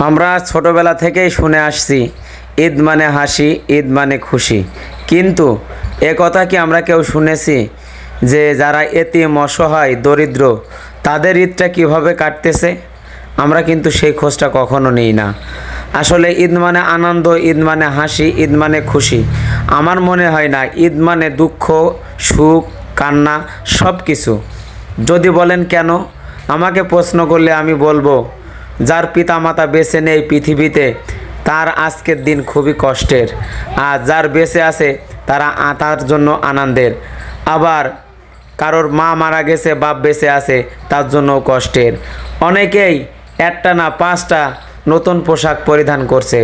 আমরা ছোটবেলা থেকেই শুনে আসছি ঈদ মানে হাসি, ঈদ মানে খুশি। কিন্তু এ কথা কি আমরা কেউ শুনেছি যে যারা এতিম, অসহায়, দরিদ্র তাদের ঈদটা কিভাবে কাটতেছে? আমরা কিন্তু সেই খোঁজটা কখনো নিই না। আসলে ঈদ মানে আনন্দ, ঈদ মানে হাসি, ঈদ মানে খুশি। আমার মনে হয় না ঈদ মানে দুঃখ, সুখ, কান্না সব কিছু। যদি বলেন কেন, আমাকে প্রশ্ন করলে আমি বলবো, যার পিতামাতা বেঁচে নেই পৃথিবীতে তার আজকের দিন খুবই কষ্টের, আর যার বেঁচে আছে তার জন্য আনন্দের। আবার কারোর মা মারা গেছে, বাপ বেঁচে আছে, তার জন্যও কষ্টের। অনেকেই একটা না 5টা নতুন পোশাক পরিধান করছে,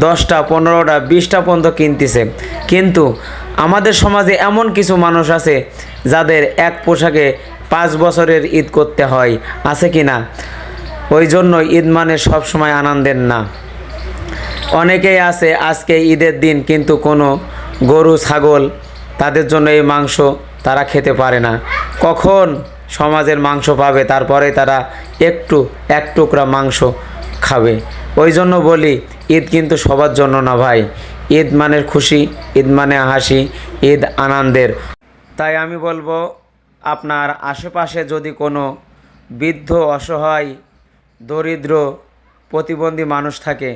10টা, 15টা, 20টা পর্যন্ত কিনতেছে। কিন্তু আমাদের সমাজে এমন কিছু মানুষ আছে যাদের এক পোশাকে 5 বছরের ঈদ করতে হয়, আছে কি না? ওই জন্য ঈদ মানে সবসময় আনন্দের না। অনেকেই আছে আজকে ঈদের দিন কিন্তু কোনো গরু, ছাগল তাদের জন্য এই মাংস তারা খেতে পারে না। কখন সমাজের মাংস পাবে, তারপরে তারা এক টুকরা মাংস খাবে। ওই জন্য বলি ঈদ কিন্তু সবার জন্য না ভাই। ঈদ মানে খুশি, ঈদ মানে হাসি, ঈদ আনন্দের। তাই আমি বলবো, আপনার আশেপাশে যদি কোনো বৃদ্ধ, অসহায়, দরিদ্র, প্রতিবন্ধী মানুষ থাকে,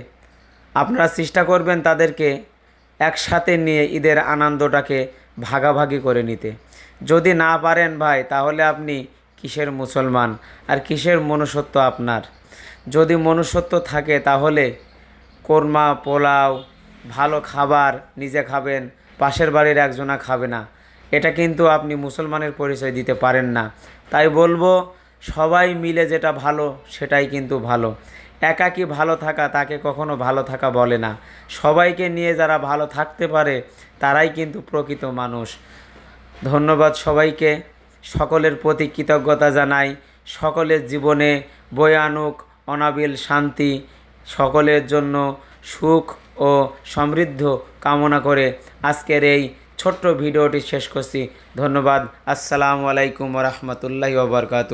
আপনারা চেষ্টা করবেন তাদেরকে একসাথে নিয়ে ঈদের আনন্দটাকে ভাগাভাগি করে নিতে। যদি না পারেন ভাই, তাহলে আপনি কিসের মুসলমান আর কিসের মনুষ্যত্ব আপনার? যদি মনুষ্যত্ব থাকে তাহলে কোরমা, পোলাও, ভালো খাবার নিজে খাবেন, পাশের বাড়ির একজনা খাবে না। এটা কিন্তু আপনি মুসলমানের পরিচয় দিতে পারেন না। তাই বলবো, সবাই মিলে যেটা ভালো সেটাই কিন্তু ভালো। একাকী ভালো থাকা তাকে কখনো ভালো থাকা বলে না। সবাইকে নিয়ে যারা ভালো থাকতে পারে তারাই কিন্তু প্রকৃত মানুষ। ধন্যবাদ সবাইকে। সকলের প্রতি কৃতজ্ঞতা জানাই। সকলের জীবনে বয়ে আনুক অনাবিল শান্তি, সকলের জন্য সুখ ও সমৃদ্ধ কামনা করে আজকের এই ছোট্ট ভিডিওটি শেষ করছি। ধন্যবাদ। আসসালামু আলাইকুম ওয়া রাহমাতুল্লাহি ওয়া বারাকাতুহু।